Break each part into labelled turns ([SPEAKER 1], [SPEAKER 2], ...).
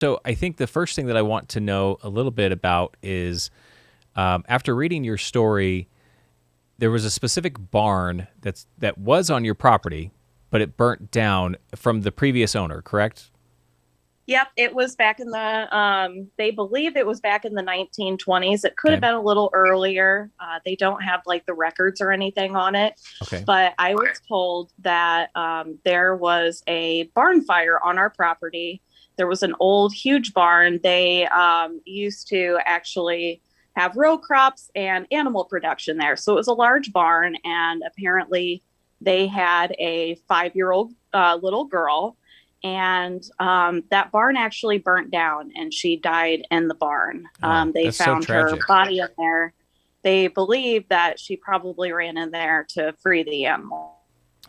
[SPEAKER 1] So I think the first thing that I want to know a little bit about is after reading your story, there was a specific barn that was on your property, but it burnt down from the previous owner, correct?
[SPEAKER 2] Yep, it was back in the they believe it was back in the 1920s. It could have
[SPEAKER 1] Okay.
[SPEAKER 2] been a little earlier. They don't have like the records or anything on it,
[SPEAKER 1] Okay.
[SPEAKER 2] but I was told that there was a barn fire on our property. There was an old huge barn. They used to actually have row crops and animal production there. So it was a large barn, and apparently they had a 5-year-old little girl, and that barn actually burnt down and she died in the barn.
[SPEAKER 1] Oh,
[SPEAKER 2] They
[SPEAKER 1] that's so
[SPEAKER 2] found her
[SPEAKER 1] tragic.
[SPEAKER 2] body in there. They believe that she probably ran in there to free the animal.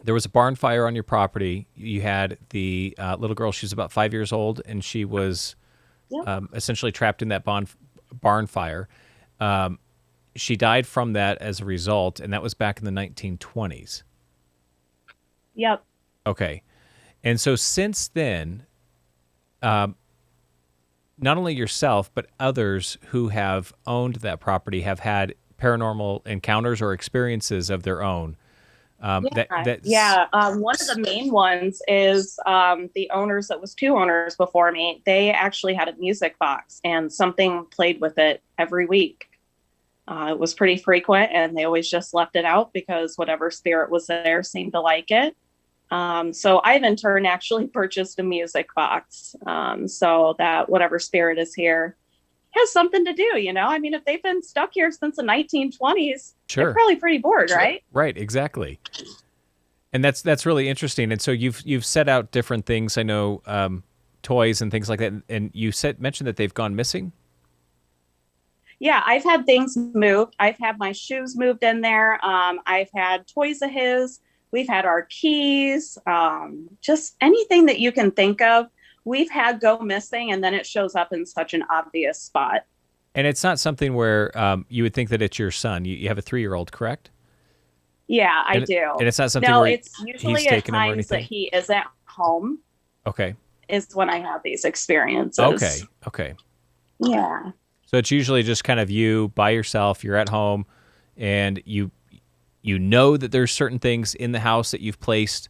[SPEAKER 1] There was a barn fire on your property. You had the little girl. She was about 5 years old, and she was
[SPEAKER 2] Yep.
[SPEAKER 1] essentially trapped in that barn fire. Um, she died from that as a result, and that was back in the 1920s.
[SPEAKER 2] Yep.
[SPEAKER 1] Okay. And so since then, um, not only yourself, but others who have owned that property have had paranormal encounters or experiences of their own. That's
[SPEAKER 2] Yeah. One of the main ones is the owners, that was two owners before me. They actually had a music box and something played with it every week. It was pretty frequent, and they always just left it out because whatever spirit was there seemed to like it. So I've in turn actually purchased a music box, so that whatever spirit is here has something to do. I mean, if they've been stuck here since the 1920s, they're
[SPEAKER 1] sure.
[SPEAKER 2] probably pretty bored, right?
[SPEAKER 1] Right, exactly. And that's really interesting. And so you've set out different things. I know toys and things like that. And you mentioned that they've gone missing.
[SPEAKER 2] Yeah, I've had things moved. I've had my shoes moved in there. I've had toys of his. We've had our keys, just anything that you can think of. We've had go missing, and then it shows up in such an obvious spot.
[SPEAKER 1] And it's not something where you would think that it's your son. You have a 3-year-old, correct?
[SPEAKER 2] Yeah, I
[SPEAKER 1] And
[SPEAKER 2] do.
[SPEAKER 1] it's not something
[SPEAKER 2] No,
[SPEAKER 1] where
[SPEAKER 2] it's
[SPEAKER 1] he's
[SPEAKER 2] usually at
[SPEAKER 1] taken him or
[SPEAKER 2] times that
[SPEAKER 1] anything.
[SPEAKER 2] he isn't home
[SPEAKER 1] Okay.
[SPEAKER 2] is when I have these experiences.
[SPEAKER 1] Okay. Okay.
[SPEAKER 2] Yeah.
[SPEAKER 1] So it's usually just kind of you by yourself. You're at home, and you know that there's certain things in the house that you've placed,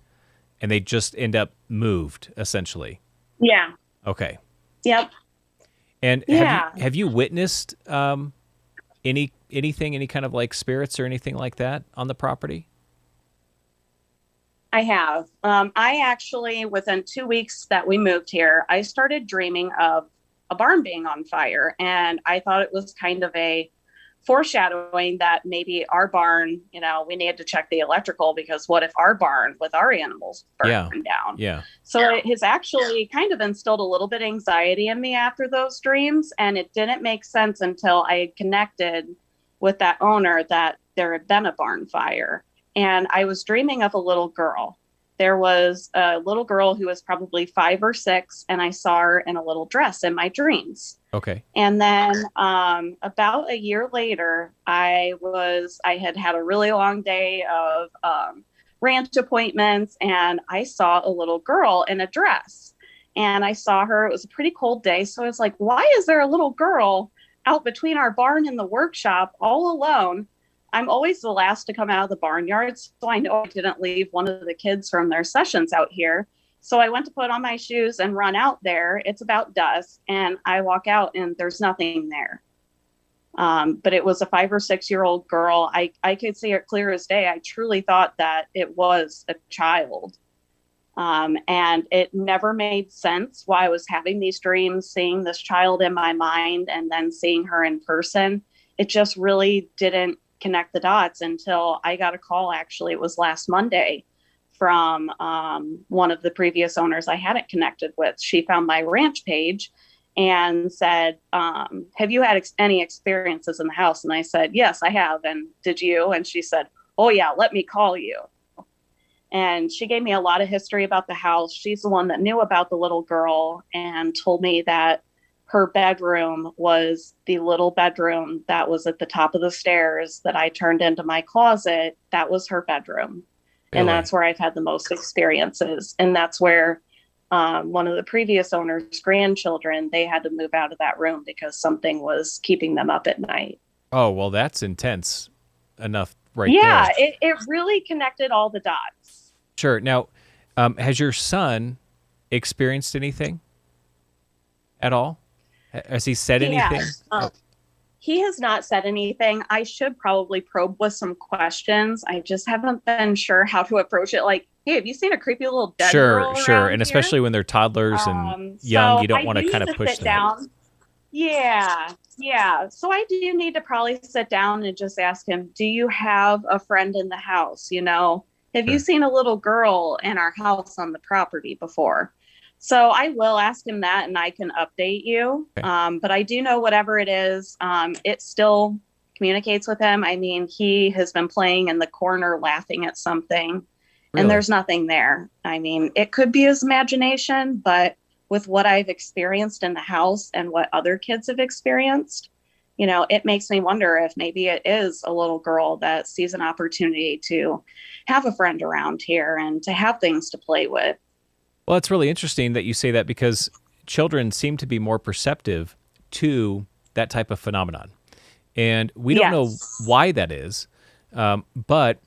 [SPEAKER 1] and they just end up moved essentially.
[SPEAKER 2] Yeah.
[SPEAKER 1] Okay.
[SPEAKER 2] Yep.
[SPEAKER 1] And
[SPEAKER 2] Yeah.
[SPEAKER 1] have you witnessed anything, any kind of like spirits or anything like that on the property?
[SPEAKER 2] I have. I actually, within 2 weeks that we moved here, I started dreaming of a barn being on fire. And I thought it was kind of a foreshadowing that maybe our barn, we needed to check the electrical, because what if our barn with our animals
[SPEAKER 1] Yeah.
[SPEAKER 2] burned down?
[SPEAKER 1] Yeah.
[SPEAKER 2] So it has actually kind of instilled a little bit of anxiety in me after those dreams. And it didn't make sense until I had connected with that owner that there had been a barn fire. And I was dreaming of a little girl. There was a little girl who was probably 5 or 6, and I saw her in a little dress in my dreams.
[SPEAKER 1] Okay.
[SPEAKER 2] And then about a year later, I had a really long day of ranch appointments, and I saw a little girl in a dress. And I saw her. It was a pretty cold day, so I was like, "Why is there a little girl out between our barn and the workshop all alone?" I'm always the last to come out of the barnyard, so I know I didn't leave one of the kids from their sessions out here. So I went to put on my shoes and run out there. It's about dusk, and I walk out, and there's nothing there. But it was a 5 or 6 year old girl. I could see it clear as day. I truly thought that it was a child. And it never made sense why I was having these dreams, seeing this child in my mind and then seeing her in person. It just really didn't connect the dots until I got a call. Actually, it was last Monday from one of the previous owners I hadn't connected with. She found my ranch page and said, "Have you had any experiences in the house?" And I said, "Yes, I have. And did you?" And she said, "Oh, yeah, let me call you." And she gave me a lot of history about the house. She's the one that knew about the little girl and told me that her bedroom was the little bedroom that was at the top of the stairs that I turned into my closet. That was her bedroom. And
[SPEAKER 1] Really?
[SPEAKER 2] that's where I've had the most experiences. And that's where one of the previous owner's grandchildren, they had to move out of that room because something was keeping them up at night.
[SPEAKER 1] Oh, well, that's intense enough right there.
[SPEAKER 2] Yeah, it really connected all the dots.
[SPEAKER 1] Sure. Now, has your son experienced anything at all? Has he said
[SPEAKER 2] He
[SPEAKER 1] anything?
[SPEAKER 2] has.
[SPEAKER 1] Oh,
[SPEAKER 2] He has not said anything. I should probably probe with some questions. I just haven't been sure how to approach it. Like, hey, have you seen a creepy little dead
[SPEAKER 1] sure,
[SPEAKER 2] girl
[SPEAKER 1] sure.
[SPEAKER 2] around
[SPEAKER 1] And
[SPEAKER 2] here?
[SPEAKER 1] especially when they're toddlers and young,
[SPEAKER 2] So
[SPEAKER 1] you don't
[SPEAKER 2] I
[SPEAKER 1] want
[SPEAKER 2] do
[SPEAKER 1] to kind
[SPEAKER 2] need
[SPEAKER 1] of
[SPEAKER 2] to
[SPEAKER 1] push
[SPEAKER 2] sit
[SPEAKER 1] that.
[SPEAKER 2] down. Yeah, yeah. So I do need to probably sit down and just ask him, do you have a friend in the house? Have you
[SPEAKER 1] Sure.
[SPEAKER 2] seen a little girl in our house on the property before? So I will ask him that and I can update you.
[SPEAKER 1] Okay.
[SPEAKER 2] But I do know whatever it is, it still communicates with him. I mean, he has been playing in the corner laughing at something and
[SPEAKER 1] Really?
[SPEAKER 2] there's nothing there. I mean, it could be his imagination, but with what I've experienced in the house and what other kids have experienced, it makes me wonder if maybe it is a little girl that sees an opportunity to have a friend around here and to have things to play with.
[SPEAKER 1] Well, it's really interesting that you say that because children seem to be more perceptive to that type of phenomenon. And we don't know
[SPEAKER 2] Yes.
[SPEAKER 1] why that is, but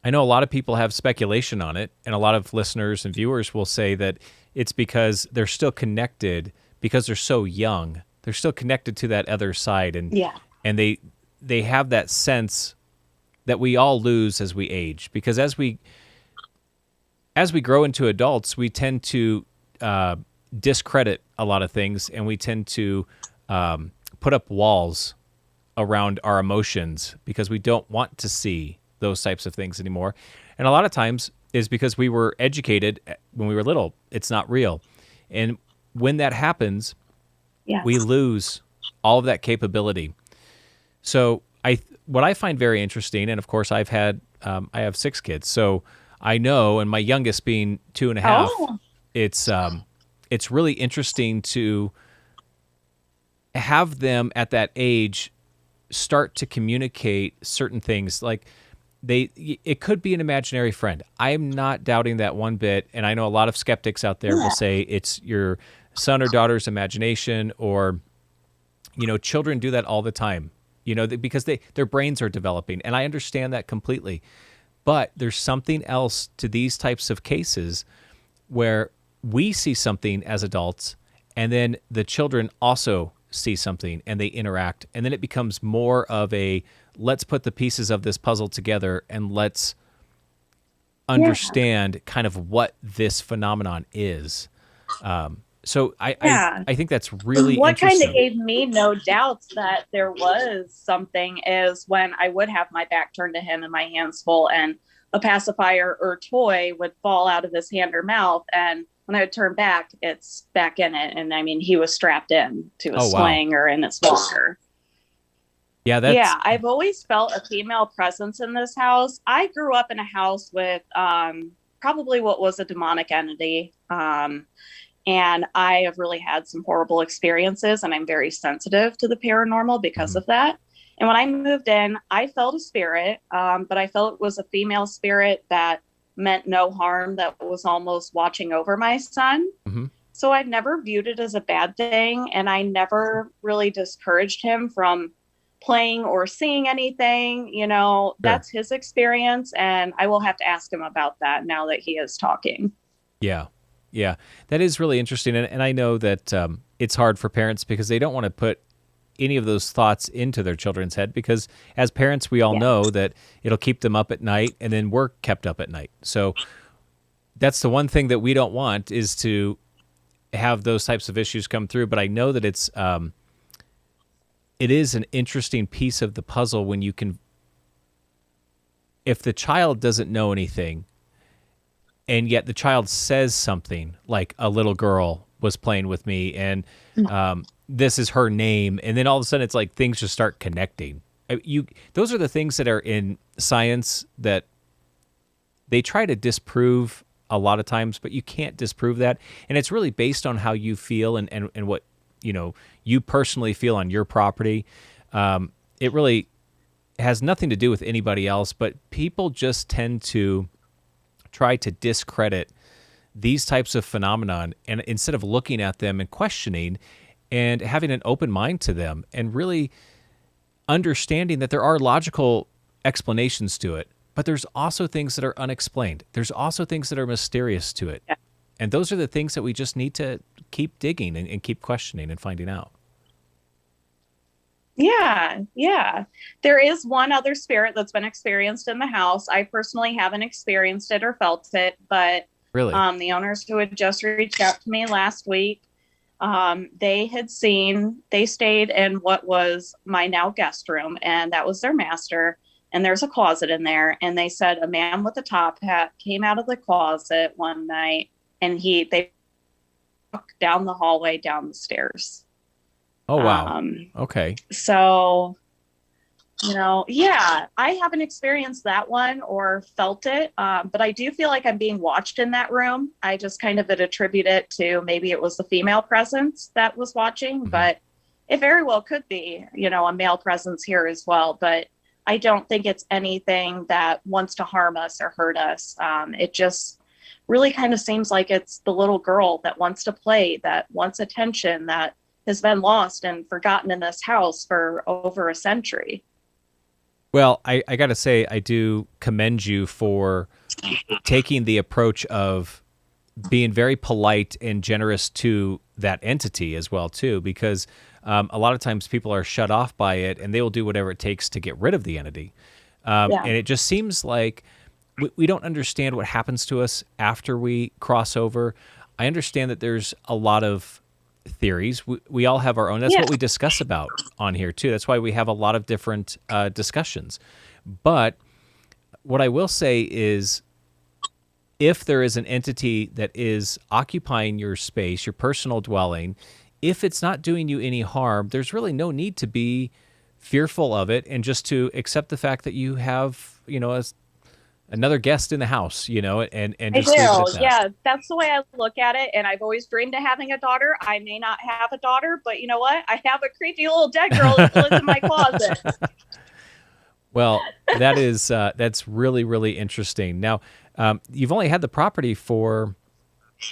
[SPEAKER 1] I know a lot of people have speculation on it, and a lot of listeners and viewers will say that it's because they're still connected because they're so young. They're still connected to that other side, and
[SPEAKER 2] Yeah.
[SPEAKER 1] and they have that sense that we all lose as we age because as we grow into adults, we tend to discredit a lot of things, and we tend to put up walls around our emotions because we don't want to see those types of things anymore. And a lot of times is because we were educated when we were little. It's not real. And when that happens, we
[SPEAKER 2] Yes.
[SPEAKER 1] lose all of that capability. So what I find very interesting, and of course I have 6 kids, so I know, and my youngest being 2.5,
[SPEAKER 2] Oh,
[SPEAKER 1] it's really interesting to have them at that age start to communicate certain things like it could be an imaginary friend. I'm not doubting that one bit, and I know a lot of skeptics out there will
[SPEAKER 2] yeah.
[SPEAKER 1] say it's your son or daughter's imagination, or children do that all the time, because their brains are developing, and I understand that completely. But there's something else to these types of cases where we see something as adults, and then the children also see something and they interact. And then it becomes more of a let's put the pieces of this puzzle together and let's
[SPEAKER 2] Yeah.
[SPEAKER 1] understand kind of what this phenomenon is. So
[SPEAKER 2] Yeah.
[SPEAKER 1] I think that's really
[SPEAKER 2] What kind of
[SPEAKER 1] interesting.
[SPEAKER 2] gave me no doubts that there was something is when I would have my back turned to him and my hands full, and a pacifier or toy would fall out of his hand or mouth. And when I would turn back, it's back in it. And I mean, he was strapped in to a
[SPEAKER 1] Oh, wow.
[SPEAKER 2] sling or in its walker.
[SPEAKER 1] Yeah, that's
[SPEAKER 2] Yeah, I've always felt a female presence in this house. I grew up in a house with probably what was a demonic entity. And I have really had some horrible experiences, and I'm very sensitive to the paranormal because
[SPEAKER 1] mhm.
[SPEAKER 2] of that. And when I moved in, I felt a spirit, but I felt it was a female spirit that meant no harm, that was almost watching over my son.
[SPEAKER 1] Mhm.
[SPEAKER 2] So I've never viewed it as a bad thing, and I never really discouraged him from playing or seeing anything.
[SPEAKER 1] Sure.
[SPEAKER 2] That's his experience, and I will have to ask him about that now that he is talking.
[SPEAKER 1] Yeah. Yeah. That is really interesting. And I know that it's hard for parents because they don't want to put any of those thoughts into their children's head because as parents, we all
[SPEAKER 2] Yeah.
[SPEAKER 1] know that it'll keep them up at night and then we're kept up at night. So that's the one thing that we don't want is to have those types of issues come through. But I know that it is an interesting piece of the puzzle when you can, if the child doesn't know anything, and yet the child says something like a little girl was playing with me and this is her name, and then all of a sudden it's like things just start connecting. Those are the things that are in science that they try to disprove a lot of times, but you can't disprove that, and it's really based on how you feel and what you personally feel on your property. It really has nothing to do with anybody else, but people just tend to try to discredit these types of phenomenon, and instead of looking at them and questioning and having an open mind to them and really understanding that there are logical explanations to it, but there's also things that are unexplained. There's also things that are mysterious to it.
[SPEAKER 2] Yeah.
[SPEAKER 1] And those are the things that we just need to keep digging and keep questioning and finding out.
[SPEAKER 2] Yeah, yeah. There is one other spirit that's been experienced in the house. I personally haven't experienced it or felt it, but
[SPEAKER 1] Really?
[SPEAKER 2] the owners who had just reached out to me last week, they stayed in what was my now guest room, and that was their master. And there's a closet in there. And they said a man with a top hat came out of the closet one night, and they walked down the hallway, down the stairs.
[SPEAKER 1] Oh, wow.
[SPEAKER 2] Um,
[SPEAKER 1] Okay.
[SPEAKER 2] so, yeah, I haven't experienced that one or felt it, but I do feel like I'm being watched in that room. I just kind of attribute it to maybe it was the female presence that was watching, but it very well could be, a male presence here as well. But I don't think it's anything that wants to harm us or hurt us. It just really kind of seems like it's the little girl that wants to play, that wants attention, that has been lost and forgotten in this house for over a century.
[SPEAKER 1] Well, I got to say, I do commend you for taking the approach of being very polite and generous to that entity as well, too, because a lot of times people are shut off by it and they will do whatever it takes to get rid of the entity.
[SPEAKER 2] Yeah.
[SPEAKER 1] And it just seems like we don't understand what happens to us after we cross over. I understand that there's a lot of theories. We all have our own. That's what we discuss about on here too. That's why we have a lot of different discussions. But what I will say is, if there is an entity that is occupying your space, your personal dwelling, if it's not doing you any harm, there's really no need to be fearful of it, and just to accept the fact that you have, another guest in the house, and
[SPEAKER 2] I
[SPEAKER 1] just leave it at
[SPEAKER 2] do.
[SPEAKER 1] that.
[SPEAKER 2] Yeah, that's the way I look at it. And I've always dreamed of having a daughter. I may not have a daughter, but you know what? I have a creepy little dead girl that lives in my closet.
[SPEAKER 1] Well, that's really, really interesting. Now, you've only had the property for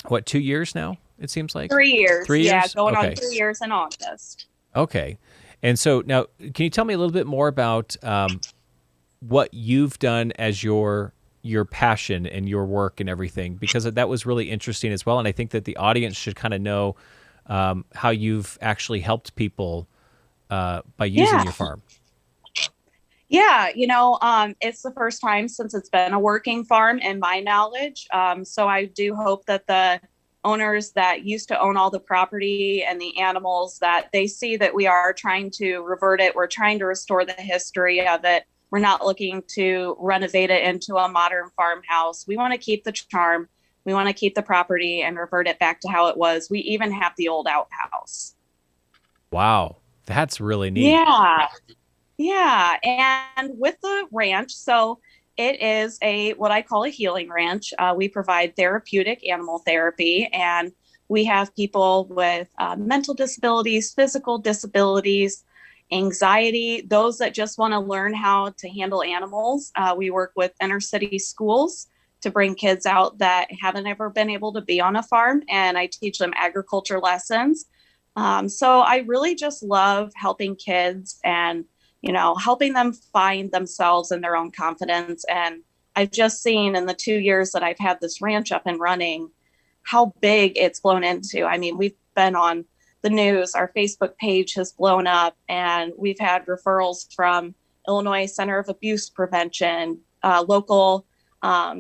[SPEAKER 1] what, 2 years now? It seems like
[SPEAKER 2] 3 years.
[SPEAKER 1] 3 years.
[SPEAKER 2] Yeah, going
[SPEAKER 1] Okay.
[SPEAKER 2] on 3 years in August.
[SPEAKER 1] Okay. And so now, can you tell me a little bit more about what you've done as your passion and your work and everything? Because that was really interesting as well, and I think that the audience should kind of know how you've actually helped people by using your farm.
[SPEAKER 2] Yeah, it's the first time since it's been a working farm in my knowledge. So I do hope that the owners that used to own all the property and the animals, that they see that we are trying to revert it. We're trying to restore the history of it. We're not looking to renovate it into a modern farmhouse. We want to keep the charm. We want to keep the property and revert it back to how it was. We even have the old outhouse.
[SPEAKER 1] Wow, that's really neat.
[SPEAKER 2] Yeah. Yeah. And with the ranch, so it is what I call a healing ranch. We provide therapeutic animal therapy, and we have people with mental disabilities, physical disabilities, anxiety, those that just want to learn how to handle animals. We work with inner city schools to bring kids out that haven't ever been able to be on a farm, and I teach them agriculture lessons. So I really just love helping kids and helping them find themselves and their own confidence. And I've just seen in the 2 years that I've had this ranch up and running, how big it's blown into. I mean, we've been on the news, our Facebook page has blown up, and we've had referrals from Illinois Center of Abuse Prevention, local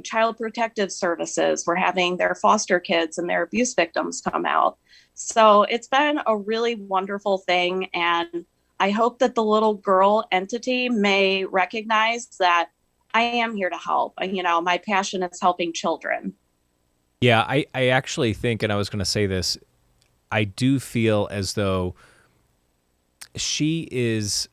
[SPEAKER 2] child protective services. We're having their foster kids and their abuse victims come out. So it's been a really wonderful thing. And I hope that the little girl entity may recognize that I am here to help. My passion is helping children.
[SPEAKER 1] Yeah, I actually think, and I was going to say this, I do feel as though she is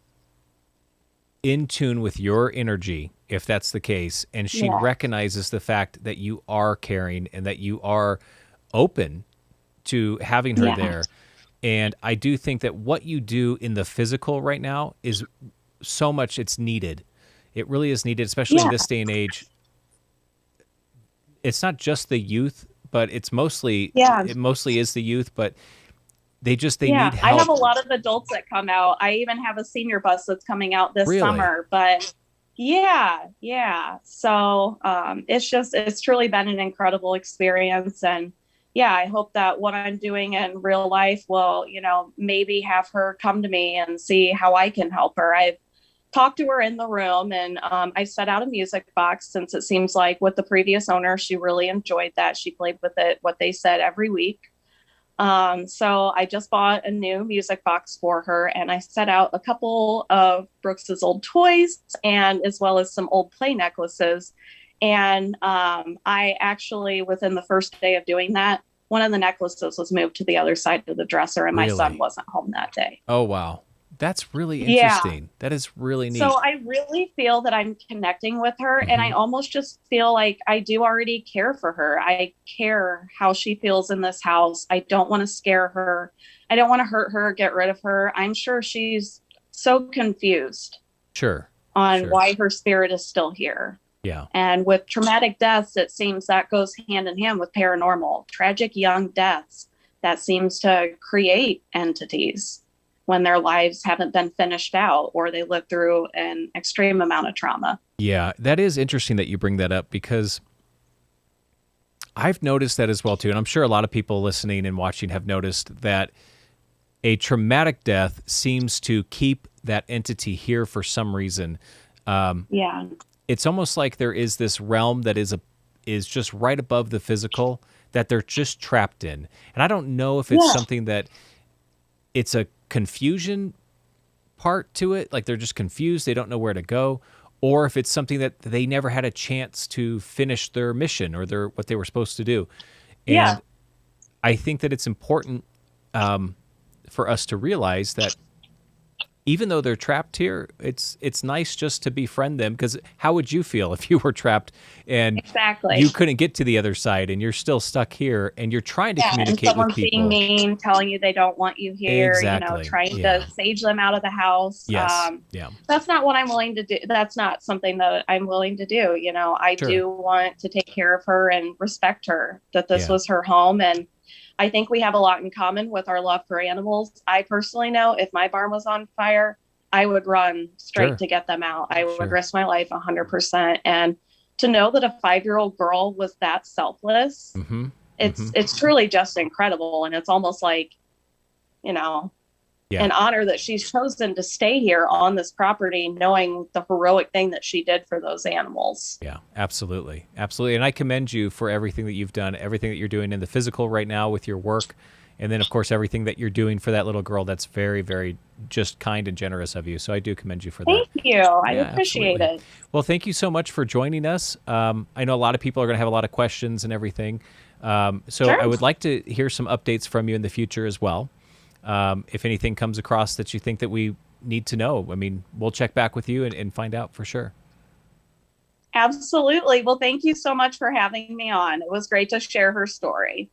[SPEAKER 1] in tune with your energy, if that's the case, and she recognizes the fact that you are caring and that you are open to having her there. And I do think that what you do in the physical right now is so much, it's needed. It really is needed, especially in this day and age. It's not just the youth, but it's mostly
[SPEAKER 2] Yeah.
[SPEAKER 1] it mostly is the youth, but they need
[SPEAKER 2] Yeah. I have
[SPEAKER 1] help.
[SPEAKER 2] a lot of adults that come out. I even have a senior bus that's coming out this
[SPEAKER 1] Really?
[SPEAKER 2] summer, but yeah, yeah. So it's truly been an incredible experience. And yeah, I hope that what I'm doing in real life will, maybe have her come to me and see how I can help her. I've talked to her in the room, and I set out a music box since it seems like with the previous owner, she really enjoyed that. She played with it, what they said, every week. So I just bought a new music box for her, and I set out a couple of Brooks's old toys and as well as some old play necklaces. And I actually, within the first day of doing that, one of the necklaces was moved to the other side of the dresser, and my son
[SPEAKER 1] Really?
[SPEAKER 2] wasn't home that day.
[SPEAKER 1] Oh, wow. That's really
[SPEAKER 2] Yeah.
[SPEAKER 1] interesting. That is really
[SPEAKER 2] So
[SPEAKER 1] neat.
[SPEAKER 2] I really feel that I'm connecting with her, and I
[SPEAKER 1] Hmm.
[SPEAKER 2] almost just feel like I do already care for her. I care how she feels in this house. I don't want to scare her. I don't want to hurt her, get rid of her. I'm sure she's so confused
[SPEAKER 1] Sure.
[SPEAKER 2] on
[SPEAKER 1] Sure.
[SPEAKER 2] why her spirit is still here.
[SPEAKER 1] Yeah.
[SPEAKER 2] And with traumatic deaths, it seems that goes hand in hand with paranormal, tragic young deaths that seems to create entities when their lives haven't been finished out or they live through an extreme amount of trauma.
[SPEAKER 1] Yeah, that is interesting that you bring that up because I've noticed that as well too, and I'm sure a lot of people listening and watching have noticed that a traumatic death seems to keep that entity here for some reason.
[SPEAKER 2] Yeah.
[SPEAKER 1] It's almost like there is this realm that is just right above the physical that they're just trapped in. And I don't know if it's
[SPEAKER 2] Yeah.
[SPEAKER 1] something that it's a confusion part to it, like they're just confused, they don't know where to go, or if it's something that they never had a chance to finish their mission or their what they were supposed to do.
[SPEAKER 2] Yeah.
[SPEAKER 1] And I think that it's important for us to realize that even though they're trapped here, it's nice just to befriend them because how would you feel if you were trapped and
[SPEAKER 2] Exactly.
[SPEAKER 1] you couldn't get to the other side and you're still stuck here and you're trying to
[SPEAKER 2] Yeah. And
[SPEAKER 1] communicate with
[SPEAKER 2] someone's being
[SPEAKER 1] people?
[SPEAKER 2] mean, telling you they don't want you here,
[SPEAKER 1] Exactly.
[SPEAKER 2] trying to
[SPEAKER 1] Yeah.
[SPEAKER 2] sage them out of the house.
[SPEAKER 1] Yes. Yeah.
[SPEAKER 2] That's not what I'm willing to do. That's not something that I'm willing to do. I
[SPEAKER 1] Sure.
[SPEAKER 2] do want to take care of her and respect her, that this
[SPEAKER 1] Yeah.
[SPEAKER 2] was her home. And I think we have a lot in common with our love for animals. I personally know if my barn was on fire, I would run straight
[SPEAKER 1] Sure.
[SPEAKER 2] to get them out. I would
[SPEAKER 1] Sure.
[SPEAKER 2] risk my life 100%. And to know that a 5-year-old girl was that selfless,
[SPEAKER 1] Mm-hmm. Mm-hmm.
[SPEAKER 2] it's truly just incredible. And it's almost like, you know,
[SPEAKER 1] Yeah.
[SPEAKER 2] an honor that she's chosen to stay here on this property, knowing the heroic thing that she did for those animals.
[SPEAKER 1] Yeah, absolutely. Absolutely. And I commend you for everything that you've done, everything that you're doing in the physical right now with your work. And then, of course, everything that you're doing for that little girl. That's very, very just kind and generous of you. So I do commend you for that.
[SPEAKER 2] Thank you. I
[SPEAKER 1] Yeah,
[SPEAKER 2] appreciate
[SPEAKER 1] absolutely.
[SPEAKER 2] it.
[SPEAKER 1] Well, thank you so much for joining us. I know a lot of people are going to have a lot of questions and everything. So I
[SPEAKER 2] Sure.
[SPEAKER 1] would like to hear some updates from you in the future as well. If anything comes across that you think that we need to know, I mean, we'll check back with you and find out for sure.
[SPEAKER 2] Absolutely. Well, thank you so much for having me on. It was great to share her story.